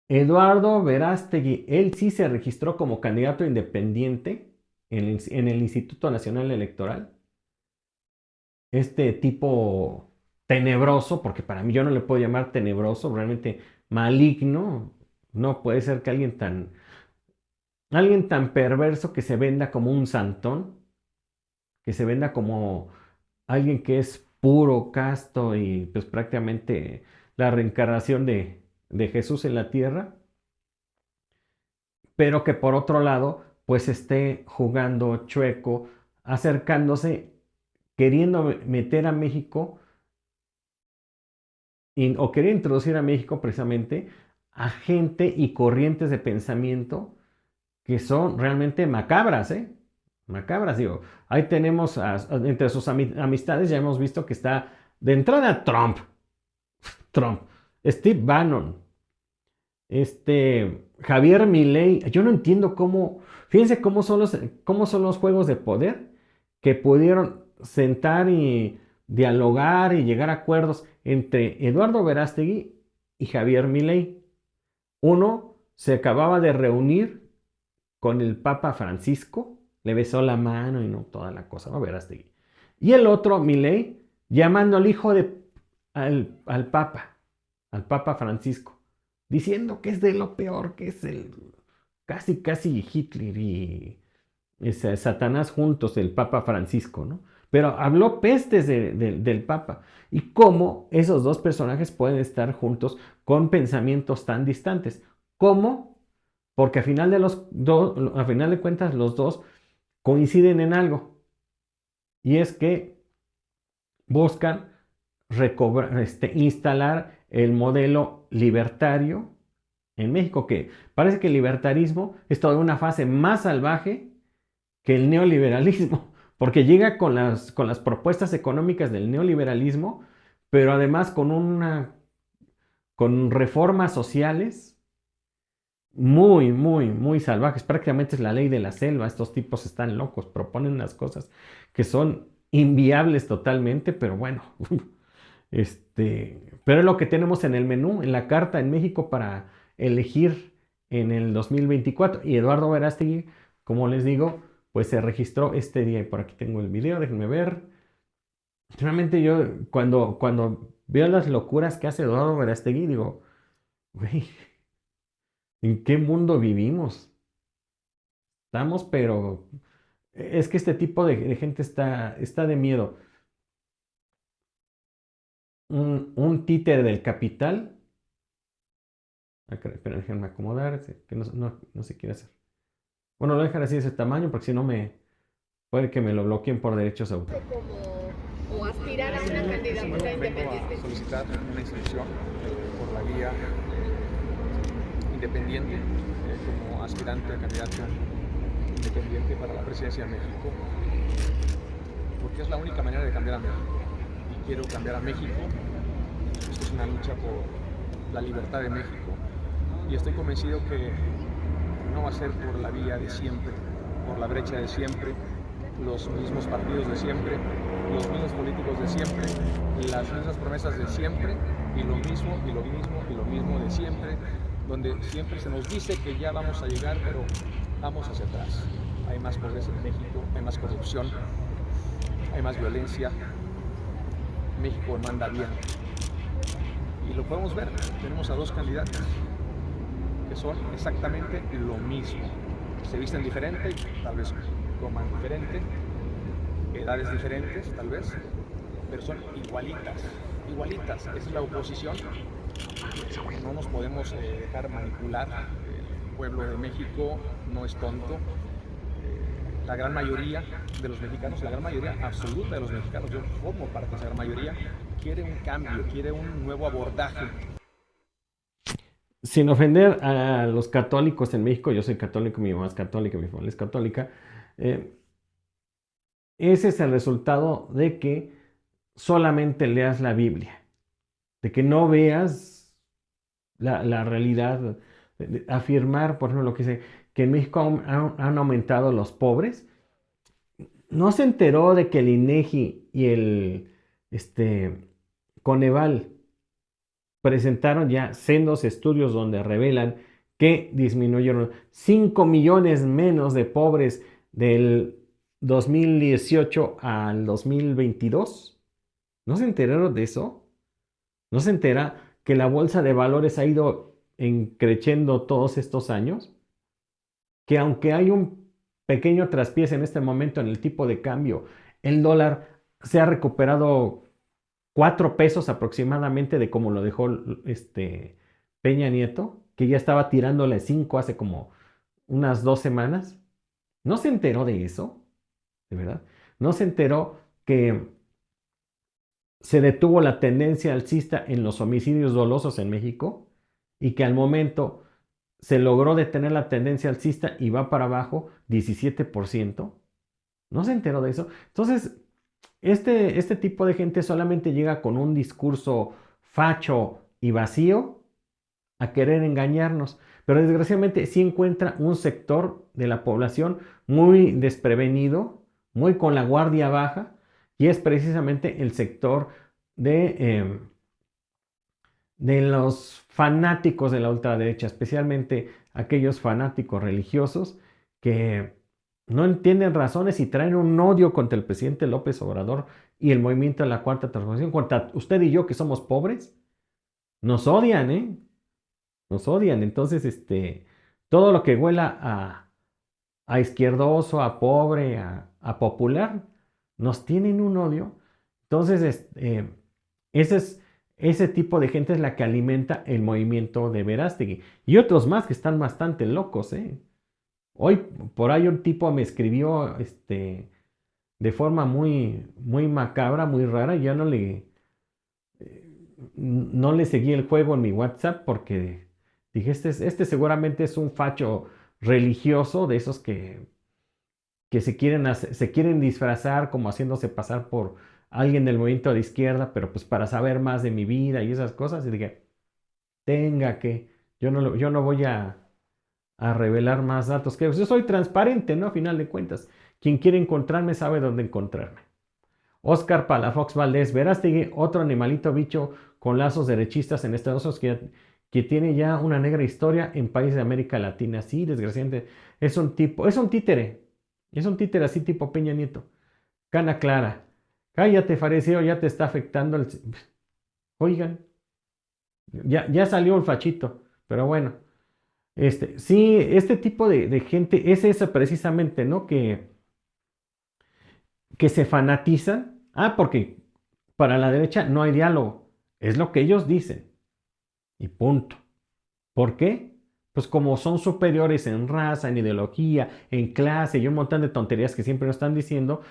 Eduardo Verástegui, él sí se registró como candidato independiente en el Instituto Nacional Electoral. Este tipo tenebroso, porque para mí yo no le puedo llamar tenebroso, realmente maligno. No puede ser que alguien tan perverso que se venda como un santón, que se venda como alguien que es puro, casto y pues prácticamente la reencarnación de Jesús en la tierra, pero que por otro lado pues esté jugando chueco, acercándose, queriendo meter a México o querer introducir a México precisamente a gente y corrientes de pensamiento que son realmente macabras, ¿eh? Macabras, digo. Ahí tenemos, entre sus amistades, ya hemos visto que está de entrada Trump, Steve Bannon, Javier Milei. Yo no entiendo fíjense cómo son los juegos de poder que pudieron sentar y dialogar y llegar a acuerdos entre Eduardo Verástegui y Javier Milei. Uno se acababa de reunir con el Papa Francisco, le besó la mano y no toda la cosa, no Verástegui. Y el otro, Milei, llamando al hijo al Papa, al Papa Francisco, diciendo que es de lo peor, que es casi Hitler y Satanás juntos, el Papa Francisco, ¿no? Pero habló pestes del Papa y cómo esos dos personajes pueden estar juntos con pensamientos tan distantes. ¿Cómo? Porque a final de cuentas los dos coinciden en algo y es que buscan instalar el modelo libertario en México, que parece que el libertarismo es toda una fase más salvaje que el neoliberalismo, porque llega con las propuestas económicas del neoliberalismo, pero además con reformas sociales muy salvajes. Prácticamente es la ley de la selva. Estos tipos están locos, proponen unas cosas que son inviables totalmente, pero bueno, pero es lo que tenemos en el menú, en la carta en México para elegir en el 2024. Y Eduardo Verástegui, como les digo, pues se registró este día. Y por aquí tengo el video, déjenme ver. Realmente yo cuando veo las locuras que hace Eduardo Verástegui, digo, güey, ¿en qué mundo vivimos? Estamos, pero es que este tipo de gente está de miedo. Un títere del capital. Espera, déjenme acomodar, que no se quiere hacer. Bueno, lo voy a dejar así de ese tamaño porque si no puede que me lo bloqueen por derechos de autor. O aspirar a una candidatura Vengo independiente. a solicitar una inscripción por la vía independiente como aspirante a candidato independiente para la presidencia de México, porque es la única manera de cambiar a México. Y quiero cambiar a México. Esto es una lucha por la libertad de México y estoy convencido que no va a ser por la vía de siempre, por la brecha de siempre, los mismos partidos de siempre, los mismos políticos de siempre, las mismas promesas de siempre, y lo mismo, y lo mismo, y lo mismo de siempre, donde siempre se nos dice que ya vamos a llegar, pero vamos hacia atrás. Hay más pobreza en México, hay más corrupción, hay más violencia. México manda bien. Y lo podemos ver, tenemos a dos candidatas que son exactamente lo mismo. Se visten diferente, tal vez coman diferente, edades diferentes, tal vez, pero son igualitas, igualitas. Esa es la oposición. No nos podemos dejar manipular. El pueblo de México no es tonto. La gran mayoría de los mexicanos, la gran mayoría absoluta de los mexicanos, yo formo parte de esa gran mayoría, quiere un cambio, quiere un nuevo abordaje. Sin ofender a los católicos en México, yo soy católico, mi mamá es católica, mi familia es católica. eh, Ese es el resultado de que solamente leas la Biblia, de que no veas la realidad, afirmar, por ejemplo, lo que dice, que en México han aumentado los pobres. No se enteró de que el INEGI y el Coneval presentaron ya sendos estudios donde revelan que disminuyeron 5 millones menos de pobres del 2018 al 2022. ¿No se enteraron de eso? ¿No se entera que la bolsa de valores ha ido creciendo todos estos años? Que aunque hay un pequeño traspiés en este momento en el tipo de cambio, el dólar se ha recuperado 4 pesos aproximadamente de como lo dejó Peña Nieto, que ya estaba tirándole 5 hace como unas 2 semanas. ¿No se enteró de eso? ¿De verdad? ¿No se enteró que se detuvo la tendencia alcista en los homicidios dolosos en México y que al momento se logró detener la tendencia alcista y va para abajo 17%? ¿No se enteró de eso? Entonces, este tipo de gente solamente llega con un discurso facho y vacío a querer engañarnos, pero desgraciadamente sí encuentra un sector de la población muy desprevenido, muy con la guardia baja, y es precisamente el sector de los fanáticos de la ultraderecha, especialmente aquellos fanáticos religiosos que no entienden razones y traen un odio contra el presidente López Obrador y el movimiento de la Cuarta Transformación, contra usted y yo que somos pobres. Nos odian, ¿eh? Nos odian. Entonces, todo lo que huela a izquierdoso, a pobre, a popular, nos tienen un odio. Entonces, ese tipo de gente es la que alimenta el movimiento de Verástegui. Y otros más que están bastante locos, ¿eh? Hoy por ahí un tipo me escribió de forma muy, muy macabra, muy rara. Yo no le seguí el juego en mi WhatsApp porque dije, este seguramente es un facho religioso de esos que se quieren disfrazar como haciéndose pasar por alguien del movimiento de izquierda, pero pues para saber más de mi vida y esas cosas. Y dije, yo no voy a revelar más datos, que yo soy transparente, ¿no? A final de cuentas, quien quiere encontrarme sabe dónde encontrarme. Oscar Palafox Valdés, Verástegui, otro animalito bicho con lazos derechistas en Estados Unidos que tiene ya una negra historia en países de América Latina. Sí, desgraciadamente, es un títere así tipo Peña Nieto. Cana clara. Cállate, fariseo, ya te está afectando el... Oigan, ya salió el fachito, pero bueno. Sí, este tipo de gente es esa precisamente, ¿no? Que se fanatizan. Ah, porque para la derecha no hay diálogo. Es lo que ellos dicen. Y punto. ¿Por qué? Pues como son superiores en raza, en ideología, en clase y un montón de tonterías que siempre nos están diciendo,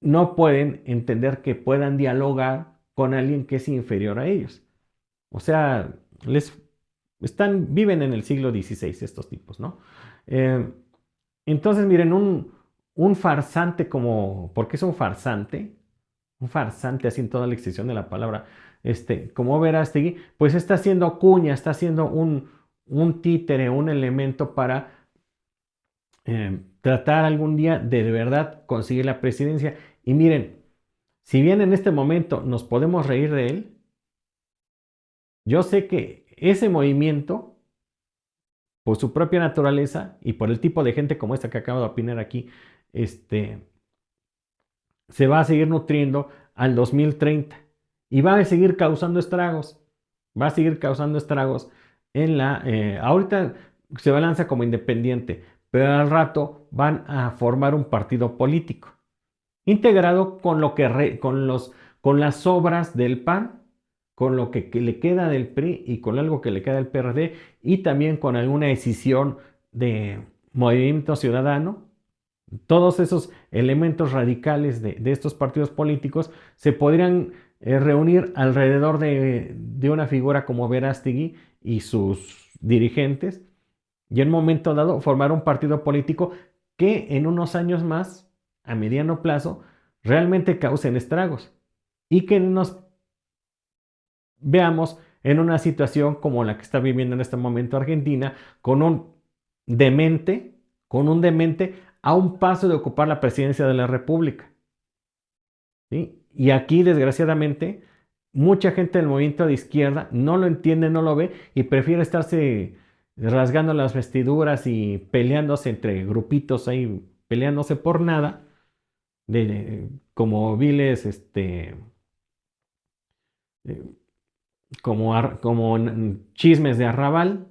no pueden entender que puedan dialogar con alguien que es inferior a ellos. O sea, viven en el siglo XVI estos tipos, ¿no? Entonces, miren, un farsante ¿por qué es un farsante? Un farsante así en toda la extensión de la palabra, como Verástegui, pues está haciendo cuña, está haciendo un títere, un elemento para tratar algún día de verdad conseguir la presidencia. Y miren, si bien en este momento nos podemos reír de él, yo sé que ese movimiento, por su propia naturaleza y por el tipo de gente como esta que acabo de opinar aquí, se va a seguir nutriendo al 2030 y va a seguir causando estragos. Va a seguir causando estragos ahorita se lanza como independiente, pero al rato van a formar un partido político integrado con las obras del PAN, con lo que le queda del PRI y con algo que le queda del PRD y también con alguna decisión de Movimiento Ciudadano. Todos esos elementos radicales de estos partidos políticos se podrían reunir alrededor de una figura como Verástegui y sus dirigentes y en un momento dado formar un partido político que en unos años más, a mediano plazo, realmente causen estragos y que nos veamos en una situación como la que está viviendo en este momento Argentina, con un demente a un paso de ocupar la presidencia de la República. ¿Sí? Y aquí, desgraciadamente, mucha gente del movimiento de izquierda no lo entiende, no lo ve y prefiere estarse rasgando las vestiduras y peleándose entre grupitos ahí, peleándose por nada, como viles, eh, como chismes de arrabal,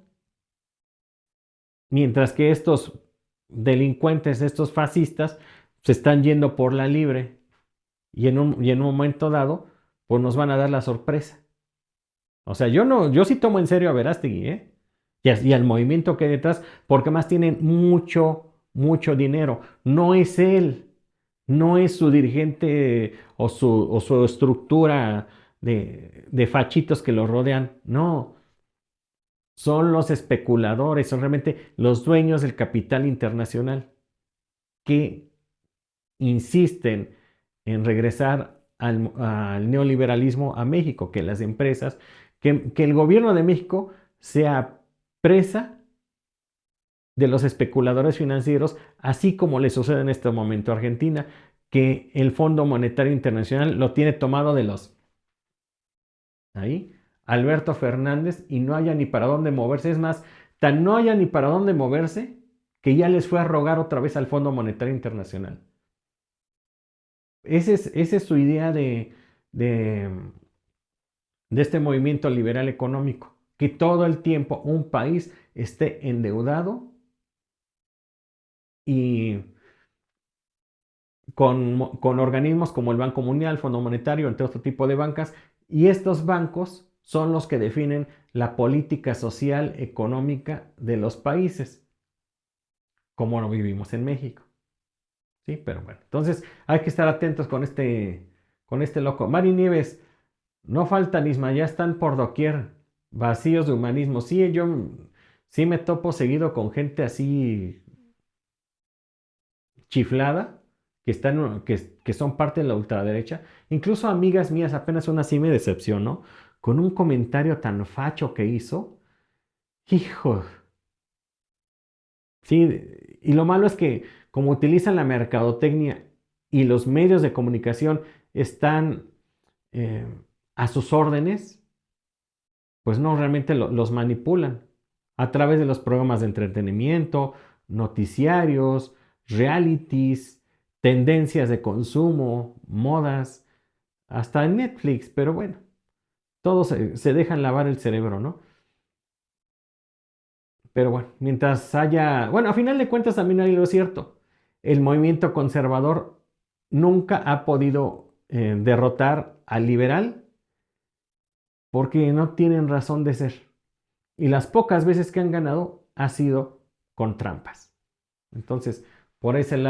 mientras que estos delincuentes, estos fascistas, se están yendo por la libre y en un momento dado, pues nos van a dar la sorpresa. O sea, yo sí tomo en serio a Verástegui, ¿eh? Y al movimiento que hay detrás, porque más tienen mucho dinero. No es él, no es su dirigente o su estructura de fachitos que lo rodean. No, son los especuladores, son realmente los dueños del capital internacional que insisten en regresar al neoliberalismo a México, que las empresas, que el gobierno de México sea presa de los especuladores financieros, así como le sucede en este momento a Argentina, que el Fondo Monetario Internacional lo tiene tomado de los ahí, Alberto Fernández, y no haya ni para dónde moverse. Es más, tan no haya ni para dónde moverse que ya les fue a rogar otra vez al Fondo Monetario Internacional. Esa es su idea de, de este movimiento liberal económico, que todo el tiempo un país esté endeudado y con organismos como el Banco Mundial, el Fondo Monetario, entre otro tipo de bancas, y estos bancos son los que definen la política social económica de los países, como lo vivimos en México. Sí, pero bueno, entonces hay que estar atentos con este loco. Mari Nieves, no faltan, Isma, ya están por doquier, vacíos de humanismo. Sí, yo sí me topo seguido con gente así chiflada, que son parte de la ultraderecha. Incluso amigas mías, apenas una sí me decepcionó, con un comentario tan facho que hizo. Hijo. Sí, y lo malo es que como utilizan la mercadotecnia y los medios de comunicación están eh, a sus órdenes, pues no, realmente los manipulan a través de los programas de entretenimiento, noticiarios, realities, tendencias de consumo, modas, hasta en Netflix, pero bueno, todos se dejan lavar el cerebro, ¿no? Pero bueno, mientras haya, bueno, a final de cuentas también hay lo cierto, el movimiento conservador nunca ha podido derrotar al liberal porque no tienen razón de ser. Y las pocas veces que han ganado ha sido con trampas. Entonces, por ese lado...